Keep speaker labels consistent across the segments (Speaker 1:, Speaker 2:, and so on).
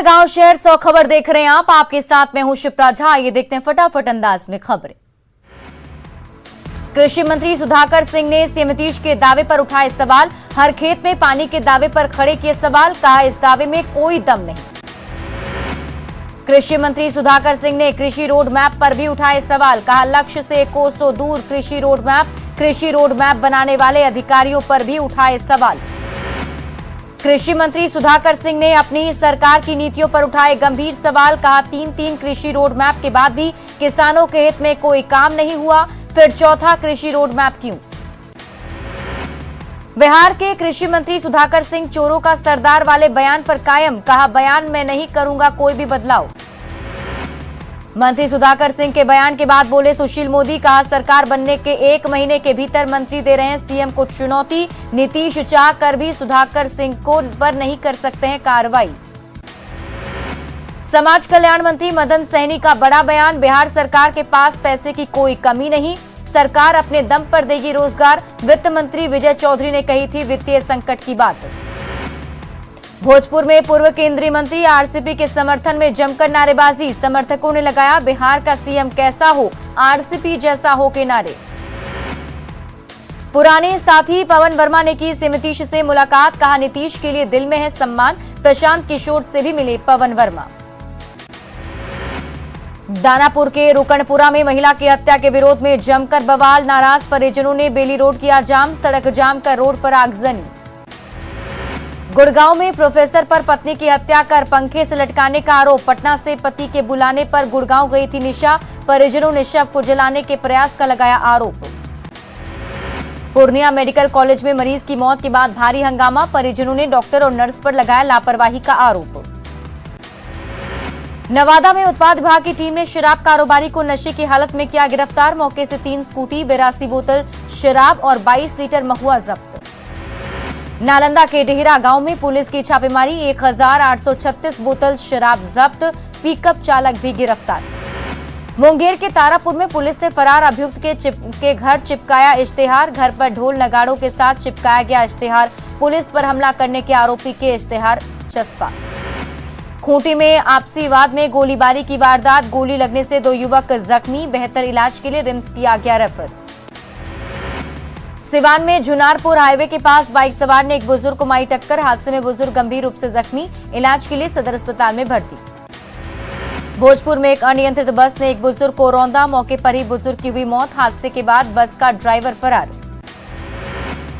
Speaker 1: नमस्कार, गांव शहर 100 खबर देख रहे हैं आप। आपके साथ मैं हूं शिप्रा झा। आइए देखते हैं फटाफट अंदाज में खबरें। कृषि मंत्री सुधाकर सिंह ने सीएम नीतीश के दावे पर उठाए सवाल। हर खेत में पानी के दावे पर खड़े किए सवाल। कहा, इस दावे में कोई दम नहीं। कृषि मंत्री सुधाकर सिंह ने कृषि रोड मैप पर भी उठाए सवाल। कहा, लक्ष्य से कोसों दूर कृषि रोड मैप। कृषि रोड मैप बनाने वाले अधिकारियों पर भी उठाए सवाल। कृषि मंत्री सुधाकर सिंह ने अपनी सरकार की नीतियों पर उठाए गंभीर सवाल। कहा, तीन कृषि रोड मैप के बाद भी किसानों के हित में कोई काम नहीं हुआ, फिर चौथा कृषि रोड मैप क्यों? बिहार के कृषि मंत्री सुधाकर सिंह चोरों का सरदार वाले बयान पर कायम। कहा, बयान में नहीं करूंगा कोई भी बदलाव। मंत्री सुधाकर सिंह के बयान के बाद बोले सुशील मोदी। कहा, सरकार बनने के 1 महीने के भीतर मंत्री दे रहे हैं सीएम को चुनौती। नीतीश चाह कर भी सुधाकर सिंह को पर नहीं कर सकते हैं कार्रवाई। समाज कल्याण मंत्री मदन सहनी का बड़ा बयान। बिहार सरकार के पास पैसे की कोई कमी नहीं, सरकार अपने दम पर देगी रोजगार। वित्त मंत्री विजय चौधरी ने कही थी वित्तीय संकट की बात। भोजपुर में पूर्व केंद्रीय मंत्री आरसीपी के समर्थन में जमकर नारेबाजी। समर्थकों ने लगाया बिहार का सीएम कैसा हो, आरसीपी जैसा हो के नारे। पुराने साथी पवन वर्मा ने की सीएम नीतीश से मुलाकात। कहा, नीतीश के लिए दिल में है सम्मान। प्रशांत किशोर से भी मिले पवन वर्मा। दानापुर के रुकनपुरा में महिला की हत्या के विरोध में जमकर बवाल। नाराज परिजनों ने बेली रोड किया जाम। सड़क जाम कर रोड पर आगजनी। गुड़गांव में प्रोफेसर पर पत्नी की हत्या कर पंखे से लटकाने का आरोप। पटना से पति के बुलाने पर गुड़गांव गई थी निशा। परिजनों ने शव को जलाने के प्रयास का लगाया आरोप। पूर्णिया मेडिकल कॉलेज में मरीज की मौत के बाद भारी हंगामा। परिजनों ने डॉक्टर और नर्स पर लगाया लापरवाही का आरोप। नवादा में उत्पाद विभाग की टीम ने शराब कारोबारी को नशे की हालत में किया गिरफ्तार। मौके से 3 स्कूटी, 82 बोतल शराब और 22 लीटर महुआ जब्त। नालंदा के डेहरा गांव में पुलिस की छापेमारी। 1836 बोतल शराब जब्त। पिकअप चालक भी गिरफ्तार। मुंगेर के तारापुर में पुलिस ने फरार अभियुक्त के घर चिपकाया इश्तेहार। घर पर ढोल नगाड़ों के साथ चिपकाया गया इश्तेहार। पुलिस पर हमला करने के आरोपी के इश्तेहार चस्पा। खूंटी में आपसी विवाद में गोलीबारी की वारदात। गोली लगने से 2 युवक जख्मी। बेहतर इलाज के लिए रिम्स किया गया रेफर। सिवान में जुनारपुर हाईवे के पास बाइक सवार ने एक बुजुर्ग को मारी टक्कर। हादसे में बुजुर्ग गंभीर रूप से जख्मी, इलाज के लिए सदर अस्पताल में भर्ती। भोजपुर में एक अनियंत्रित बस ने एक बुजुर्ग को रौंदा। मौके पर ही बुजुर्ग की हुई मौत। हादसे के बाद बस का ड्राइवर फरार।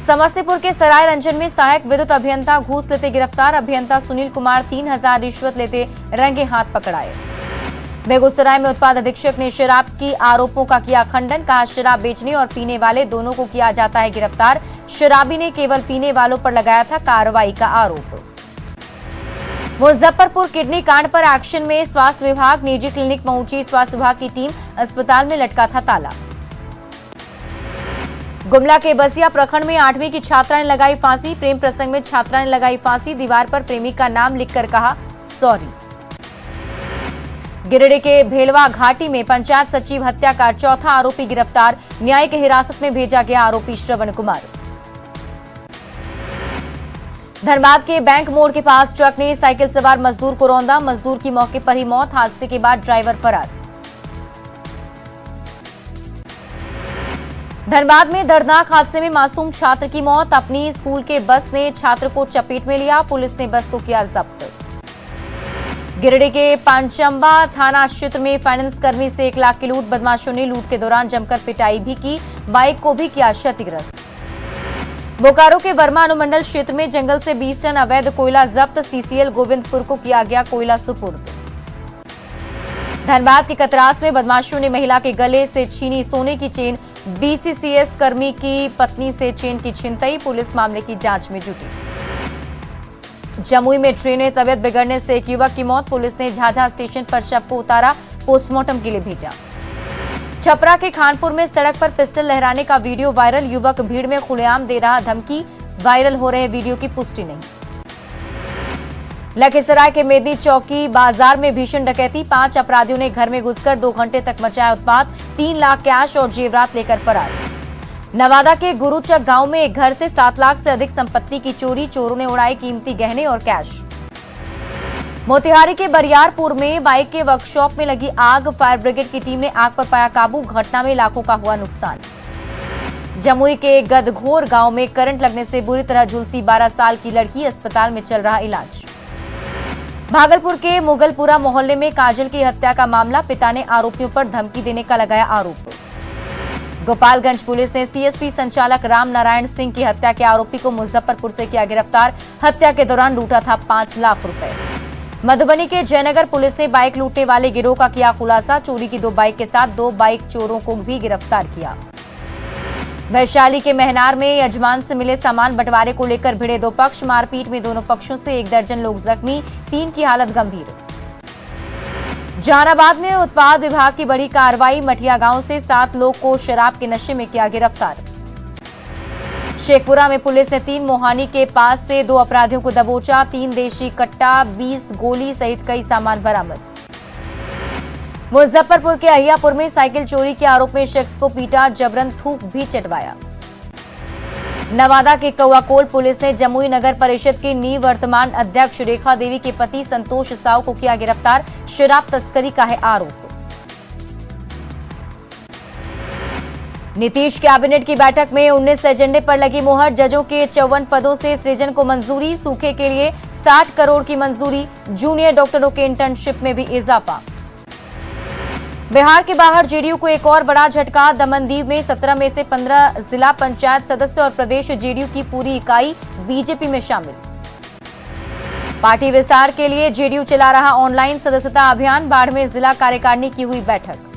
Speaker 1: समस्तीपुर के सराय रंजन में सहायक विद्युत अभियंता घूस लेते गिरफ्तार। अभियंता सुनील कुमार 3000 रिश्वत लेते रंगे हाथ पकड़ाए। बेगूसराय में उत्पाद अधीक्षक ने शराब की आरोपों का किया खंडन। कहा, शराब बेचने और पीने वाले दोनों को किया जाता है गिरफ्तार। शराबी ने केवल पीने वालों पर लगाया था कार्रवाई का आरोप। मुजफ्फरपुर किडनी कांड पर एक्शन में स्वास्थ्य विभाग। निजी क्लिनिक पहुंची स्वास्थ्य विभाग की टीम। अस्पताल में लटका था ताला। गुमला के बसिया प्रखंड में 8वीं की छात्रा ने लगाई फांसी। प्रेम प्रसंग में छात्रा ने लगाई फांसी। दीवार पर प्रेमी का नाम लिखकर कहा सॉरी। गिरिडीह के भेलवा घाटी में पंचायत सचिव हत्या का चौथा आरोपी गिरफ्तार। न्यायिक हिरासत में भेजा गया आरोपी श्रवण कुमार। धनबाद के बैंक मोड़ के पास ट्रक ने साइकिल सवार मजदूर को रौंदा। मजदूर की मौके पर ही मौत। हादसे के बाद ड्राइवर फरार। धनबाद में दर्दनाक हादसे में मासूम छात्र की मौत। अपनी स्कूल के बस ने छात्र को चपेट में लिया। पुलिस ने बस को किया जब्त। गिरिडीह के पांचंबा थाना क्षेत्र में फाइनेंस कर्मी से 1 लाख की लूट। बदमाशों ने लूट के दौरान जमकर पिटाई भी की। बाइक को भी किया क्षतिग्रस्त। बोकारो के वर्मा अनुमंडल क्षेत्र में जंगल से 20 टन अवैध कोयला जब्त। सीसीएल गोविंदपुर को किया गया कोयला सुपुर्द। धनबाद के कतरास में बदमाशों ने महिला के गले से छीनी सोने की चेन। बीसीसीएस कर्मी की पत्नी से चेन की छिनतई। पुलिस मामले की जांच में जुटी। जमुई में ट्रेन में तबियत बिगड़ने से एक युवक की मौत। पुलिस ने झाझा स्टेशन पर शव को उतारा, पोस्टमार्टम के लिए भेजा। छपरा के खानपुर में सड़क पर पिस्टल लहराने का वीडियो वायरल। युवक भीड़ में खुलेआम दे रहा धमकी। वायरल हो रहे वीडियो की पुष्टि नहीं। लखीसराय के मेदनी चौकी बाजार में भीषण डकैती। 5 अपराधियों ने घर में घुसकर 2 घंटे तक मचाया उत्पात। 3 लाख कैश और जेवरात लेकर फरार। नवादा के गुरुचक गांव में एक घर से 7 लाख से अधिक संपत्ति की चोरी। चोरों ने उड़ाए कीमती गहने और कैश। मोतिहारी के बरियारपुर में बाइक के वर्कशॉप में लगी आग, फायर ब्रिगेड की टीम ने आग पर पाया काबू। घटना में लाखों का हुआ नुकसान। जमुई के गदघोर गांव में करंट लगने से बुरी तरह झुलसी 12 साल की लड़की, अस्पताल में चल रहा इलाज। भागलपुर के मुगलपुरा मोहल्ले में काजल की हत्या का मामला, पिता ने आरोपियों पर धमकी देने का लगाया आरोप। गोपालगंज पुलिस ने सीएसपी संचालक राम नारायण सिंह की हत्या के आरोपी को मुजफ्फरपुर से किया गिरफ्तार। हत्या के दौरान लूटा था 5 लाख रुपए। मधुबनी के जयनगर पुलिस ने बाइक लूटने वाले गिरोह का किया खुलासा। चोरी की 2 बाइक के साथ 2 बाइक चोरों को भी गिरफ्तार किया। वैशाली के महनार में यजमान से मिले सामान बंटवारे को लेकर भिड़े 2 पक्ष। मारपीट में दोनों पक्षों से 1 दर्जन लोग जख्मी, 3 की हालत गंभीर। जहानाबाद में उत्पाद विभाग की बड़ी कार्रवाई, मठिया गांव से 7 लोग को शराब के नशे में किया गिरफ्तार। शेखपुरा में पुलिस ने 3 मोहानी के पास से 2 अपराधियों को दबोचा। 3 देशी कट्टा, 20 गोली सहित कई सामान बरामद। मुजफ्फरपुर के अहियापुर में साइकिल चोरी के आरोप में शख्स को पीटा, जबरन थूक भी चटवाया। नवादा के कौआकोल पुलिस ने जमुई नगर परिषद की निवर्तमान अध्यक्ष रेखा देवी के पति संतोष साव को किया गिरफ्तार। शराब तस्करी का है आरोप। नीतीश कैबिनेट की बैठक में 19 एजेंडे पर लगी मुहर। जजों के 54 पदों से सृजन को मंजूरी। सूखे के लिए 60 करोड़ की मंजूरी। जूनियर डॉक्टरों के इंटर्नशिप में भी इजाफा। बिहार के बाहर जेडीयू को एक और बड़ा झटका। दमनदीव में 17 में से 15 जिला पंचायत सदस्य और प्रदेश जेडीयू की पूरी इकाई बीजेपी में शामिल। पार्टी विस्तार के लिए जेडीयू चला रहा ऑनलाइन सदस्यता अभियान। बाढ़ में जिला कार्यकारिणी की हुई बैठक।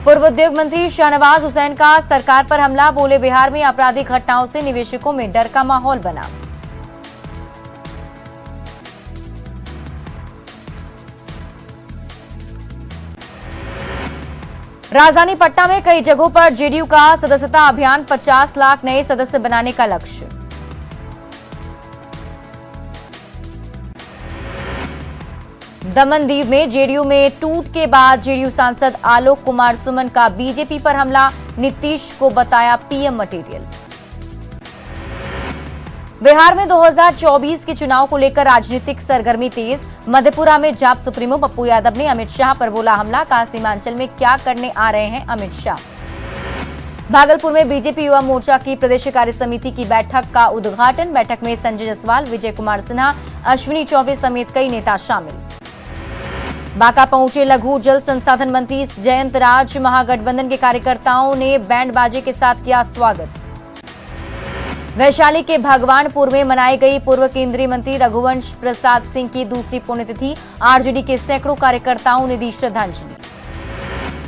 Speaker 1: पूर्व उद्योग मंत्री शाहनवाज हुसैन का सरकार पर हमला, बोले बिहार में आपराधिक घटनाओं से निवेशकों में डर का माहौल बना। राजधानी पटना में कई जगहों पर जेडीयू का सदस्यता अभियान, 50 लाख नए सदस्य बनाने का लक्ष्य। दमनदीव में जेडीयू में टूट के बाद जेडीयू सांसद आलोक कुमार सुमन का बीजेपी पर हमला, नीतीश को बताया पीएम मटेरियल। बिहार में 2024 के चुनाव को लेकर राजनीतिक सरगर्मी तेज। मधेपुरा में जाप सुप्रीमो पप्पू यादव ने अमित शाह पर बोला हमला, कहा सीमांचल में क्या करने आ रहे हैं अमित शाह। भागलपुर में बीजेपी युवा मोर्चा की प्रदेश कार्य समिति की बैठक का उद्घाटन। बैठक में संजय जायसवाल, विजय कुमार सिन्हा, अश्विनी चौबे समेत कई नेता शामिल। बांका पहुंचे लघु जल संसाधन मंत्री जयंत राज। महागठबंधन के कार्यकर्ताओं ने बैंड बाजे के साथ किया स्वागत। वैशाली के भगवानपुर में मनाई गई पूर्व केंद्रीय मंत्री रघुवंश प्रसाद सिंह की दूसरी पुण्यतिथि। आरजेडी के सैकड़ों कार्यकर्ताओं ने दी श्रद्धांजलि।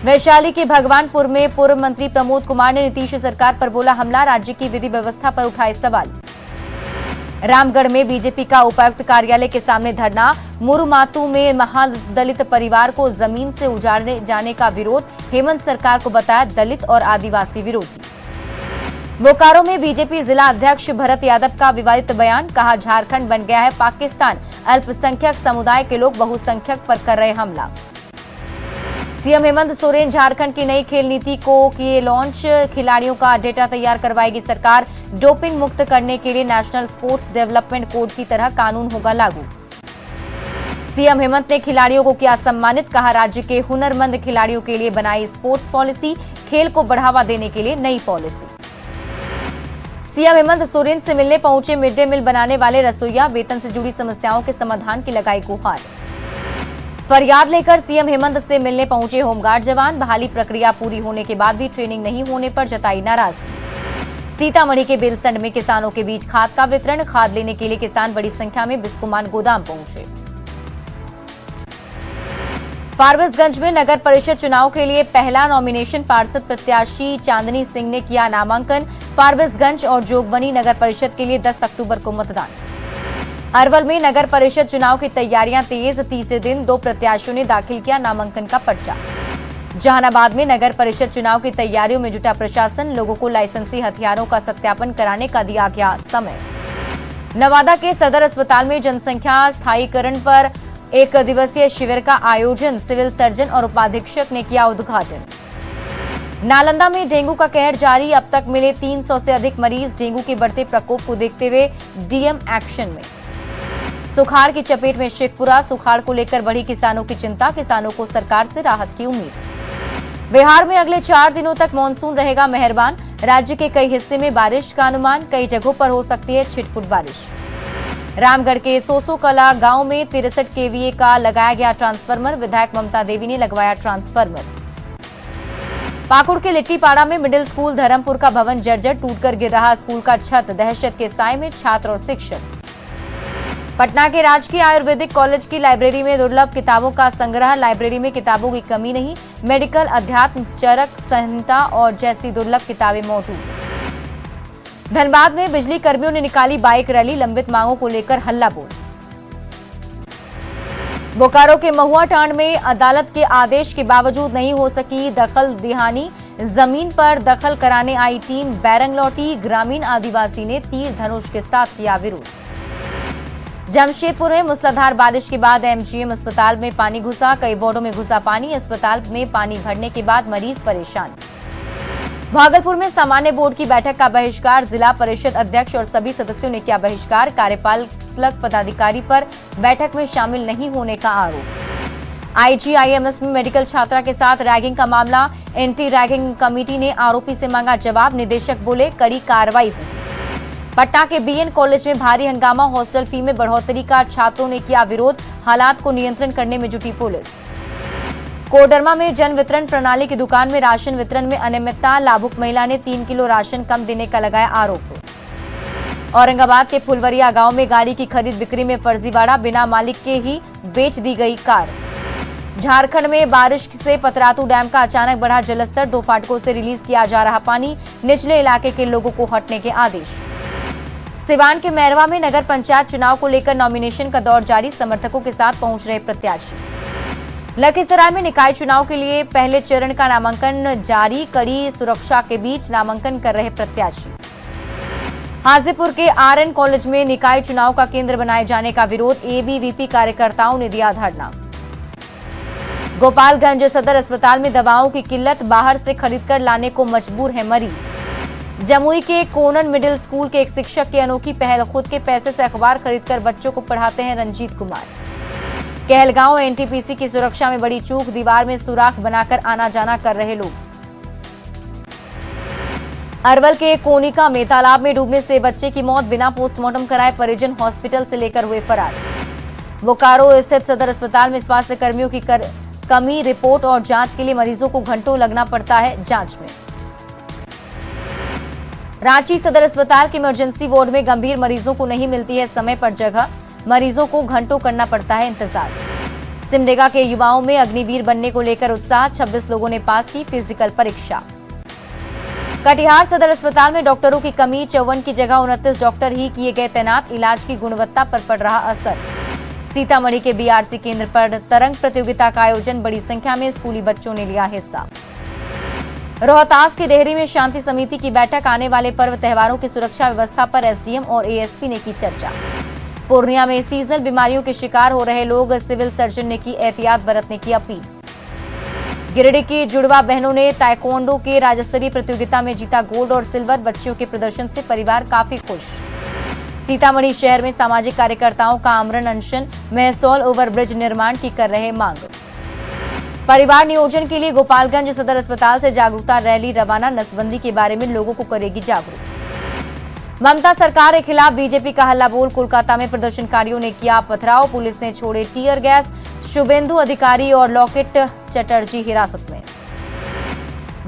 Speaker 1: वैशाली के भगवानपुर में पूर्व मंत्री प्रमोद कुमार ने नीतीश सरकार पर बोला हमला, राज्य की विधि व्यवस्था पर उठाए सवाल। रामगढ़ में बीजेपी का उपायुक्त कार्यालय के सामने धरना। मुरुमातू में महादलित परिवार को जमीन से उजाड़ने जाने का विरोध। हेमंत सरकार को बताया दलित और आदिवासी विरोधी। बोकारो में बीजेपी जिला अध्यक्ष भरत यादव का विवादित बयान, कहा झारखंड बन गया है पाकिस्तान, अल्पसंख्यक समुदाय के लोग बहुसंख्यक पर कर रहे हमला। सीएम हेमंत सोरेन झारखंड की नई खेल नीति को किए लॉन्च। खिलाड़ियों का डेटा तैयार करवाएगी सरकार। डोपिंग मुक्त करने के लिए नेशनल स्पोर्ट्स डेवलपमेंट कोड की तरह कानून होगा लागू। सीएम हेमंत ने खिलाड़ियों को किया सम्मानित, कहा राज्य के हुनरमंद खिलाड़ियों के लिए बनाई स्पोर्ट्स पॉलिसी, खेल को बढ़ावा देने के लिए नई पॉलिसी। सीएम हेमंत सोरेन से मिलने पहुंचे मिड डे मील बनाने वाले रसोइया, वेतन से जुड़ी समस्याओं के समाधान की लगाई गुहार। फरियाद लेकर सीएम हेमंत से मिलने पहुंचे होमगार्ड जवान। बहाली प्रक्रिया पूरी होने के बाद भी ट्रेनिंग नहीं होने पर जताई नाराजगी। सीतामढ़ी के बेलसंड में किसानों के बीच खाद का वितरण। खाद लेने के लिए किसान बड़ी संख्या में बिस्कुमान गोदाम पहुंचे। फारबिसगंज में नगर परिषद चुनाव के लिए पहला नॉमिनेशन, पार्षद प्रत्याशी चांदनी सिंह ने किया नामांकन। फारबिसगंज और जोगबनी नगर परिषद के लिए 10 अक्टूबर को मतदान। अरवल में नगर परिषद चुनाव की तैयारियां तेज। तीसरे दिन 2 प्रत्याशियों ने दाखिल किया नामांकन का पर्चा। जहानाबाद में नगर परिषद चुनाव की तैयारियों में जुटा प्रशासन। लोगों को लाइसेंसी हथियारों का सत्यापन कराने का दिया गया समय। नवादा के सदर अस्पताल में जनसंख्या स्थायीकरण पर 1 दिवसीय शिविर का आयोजन। सिविल सर्जन और उपाधीक्षक ने किया उद्घाटन। नालंदा में डेंगू का कहर जारी। अब तक मिले 300 से अधिक मरीज। डेंगू के बढ़ते प्रकोप को देखते हुए डीएम एक्शन में। सुखाड़ की चपेट में शेखपुरा। सुखाड़ को लेकर बढ़ी किसानों की चिंता, किसानों को सरकार से राहत की उम्मीद। बिहार में अगले 4 दिनों तक मानसून रहेगा मेहरबान। राज्य के कई हिस्से में बारिश का अनुमान, कई जगहों पर हो सकती है छिटपुट बारिश। रामगढ़ के सोसो कला गांव में 63 केवीए का लगाया गया ट्रांसफार्मर, विधायक ममता देवी ने लगवाया ट्रांसफार्मर। पाकुड़ के लिट्टीपाड़ा में मिडिल स्कूल धर्मपुर का भवन जर्जर, टूटकर गिर रहा स्कूल का छत, दहशत के साए में छात्र और शिक्षक। पटना के राजकीय आयुर्वेदिक कॉलेज की लाइब्रेरी में दुर्लभ किताबों का संग्रह, लाइब्रेरी में किताबों की कमी नहीं, मेडिकल, अध्यात्म, चरक संहिता और जैसी दुर्लभ किताबें मौजूद। धनबाद में बिजली कर्मियों ने निकाली बाइक रैली, लंबित मांगों को लेकर हल्ला बोल। बोकारो के महुआ टांड में अदालत के आदेश के बावजूद नहीं हो सकी दखल दिहानी, जमीन पर दखल कराने आई टीम बैरंग लौटी, ग्रामीण आदिवासी ने तीर धनुष के साथ किया विरोध। जमशेदपुर में मूसलाधार बारिश के बाद एमजीएम अस्पताल में पानी घुसा, कई वार्डों में घुसा पानी, अस्पताल में पानी भरने के बाद मरीज परेशान। भागलपुर में सामान्य बोर्ड की बैठक का बहिष्कार, जिला परिषद अध्यक्ष और सभी सदस्यों ने किया बहिष्कार, कार्यपालक पदाधिकारी पर बैठक में शामिल नहीं होने का आरोप। आईजीआईएमएस में मेडिकल छात्रा के साथ रैगिंग का मामला, एंटी रैगिंग कमेटी ने आरोपी से मांगा जवाब, निदेशक बोले कड़ी कार्रवाई होगी। पटना के बीएन कॉलेज में भारी हंगामा, हॉस्टल फी में बढ़ोतरी का छात्रों ने किया विरोध, हालात को नियंत्रण करने में जुटी पुलिस। कोडरमा में जन वितरण प्रणाली की दुकान में राशन वितरण में अनियमितता, लाभुक महिला ने 3 किलो राशन कम देने का लगाया आरोप। औरंगाबाद के फुलवरिया गांव में गाड़ी की खरीद बिक्री में फर्जीवाड़ा, बिना मालिक के ही बेच दी गई कार। झारखंड में बारिश से पतरातू डैम का अचानक बढ़ा जलस्तर, 2 फाटकों से रिलीज किया जा रहा पानी, निचले इलाके के लोगों को हटने के आदेश। सिवान के मैरवा में नगर पंचायत चुनाव को लेकर नॉमिनेशन का दौर जारी, समर्थकों के साथ पहुंच रहे प्रत्याशी। लखीसराय में निकाय चुनाव के लिए पहले चरण का नामांकन जारी, कड़ी सुरक्षा के बीच नामांकन कर रहे प्रत्याशी। हाजीपुर के आरएन कॉलेज में निकाय चुनाव का केंद्र बनाए जाने का विरोध, एबीवीपी कार्यकर्ताओं ने दिया धरना। गोपालगंज सदर अस्पताल में दवाओं की किल्लत, बाहर से खरीदकर लाने को मजबूर है मरीज। जमुई के कोनन मिडिल स्कूल के एक शिक्षक की अनोखी पहल, खुद के पैसे से अखबार खरीदकर बच्चों को पढ़ाते हैं रंजीत कुमार। कहलगांव एनटीपीसी की सुरक्षा में बड़ी चूक, दीवार में सुराख बनाकर आना जाना कर रहे लोग। अरवल के कोनिका में तालाब में डूबने से बच्चे की मौत, बिना पोस्टमार्टम कराए परिजन हॉस्पिटल से लेकर हुए फरार। बोकारो स्थित सदर अस्पताल में स्वास्थ्य कर्मियों की कमी, रिपोर्ट और जांच के लिए मरीजों को घंटों लगना पड़ता है जांच में। रांची सदर अस्पताल के इमरजेंसी वार्ड में गंभीर मरीजों को नहीं मिलती है समय पर जगह, मरीजों को घंटों करना पड़ता है इंतजार। सिमडेगा के युवाओं में अग्निवीर बनने को लेकर उत्साह, 26 लोगों ने पास की फिजिकल परीक्षा। कटिहार सदर अस्पताल में डॉक्टरों की कमी, 54 की जगह 29 डॉक्टर ही किए गए तैनात, इलाज की गुणवत्ता पर पड़ रहा असर। सीतामढ़ी के बीआरसी केंद्र पर तरंग प्रतियोगिता का आयोजन, बड़ी संख्या में स्कूली बच्चों ने लिया हिस्सा। रोहतास की डेहरी में शांति समिति की बैठक, आने वाले पर्व त्योहारों की सुरक्षा व्यवस्था पर एसडीएम और एएसपी ने की चर्चा। पूर्णिया में सीजनल बीमारियों के शिकार हो रहे लोग, सिविल सर्जन ने की एहतियात बरतने की अपील। गिरिडीह की जुड़वा बहनों ने ताइक्वांडो के राज्य स्तरीय प्रतियोगिता में जीता गोल्ड और सिल्वर, बच्चियों के प्रदर्शन से परिवार काफी खुश। सीतामढ़ी शहर में सामाजिक कार्यकर्ताओं का आमरण अनशन, महसौल ओवरब्रिज निर्माण की कर रहे मांग। परिवार नियोजन के लिए गोपालगंज सदर अस्पताल से जागरूकता रैली रवाना, नसबंदी के बारे में लोगों को करेगी जागरूक। ममता सरकार के खिलाफ बीजेपी का हल्ला बोल, कोलकाता में प्रदर्शनकारियों ने किया पथराव, पुलिस ने छोड़े टीयर गैस, शुभेंदु अधिकारी और लॉकेट चटर्जी हिरासत में।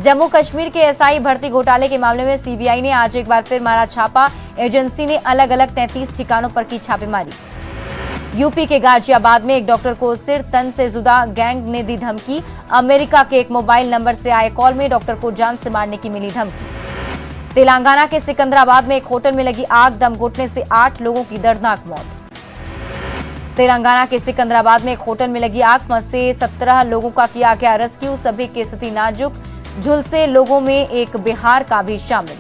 Speaker 1: जम्मू कश्मीर के एसआई भर्ती घोटाले के मामले में सीबीआई ने आज एक बार फिर मारा छापा, एजेंसी ने अलग अलग 33 ठिकानों पर की छापेमारी। यूपी के गाजियाबाद में एक डॉक्टर को सिर तन से जुदा गैंग ने दी धमकी, अमेरिका के एक मोबाइल नंबर से आए कॉल में डॉक्टर को जान से मारने की मिली धमकी। तेलंगाना के सिकंदराबाद में एक होटल में लगी आग, दम घुटने से 8 लोगों की दर्दनाक मौत। तेलंगाना के सिकंदराबाद में एक होटल में लगी आग, फंसे 17 लोगों का किया गया रेस्क्यू, सभी की स्थिति नाजुक, झुलसे लोगों में एक बिहार का भी शामिल।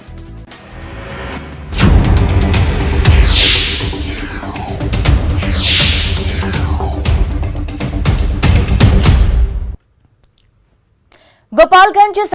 Speaker 1: गोपालगंज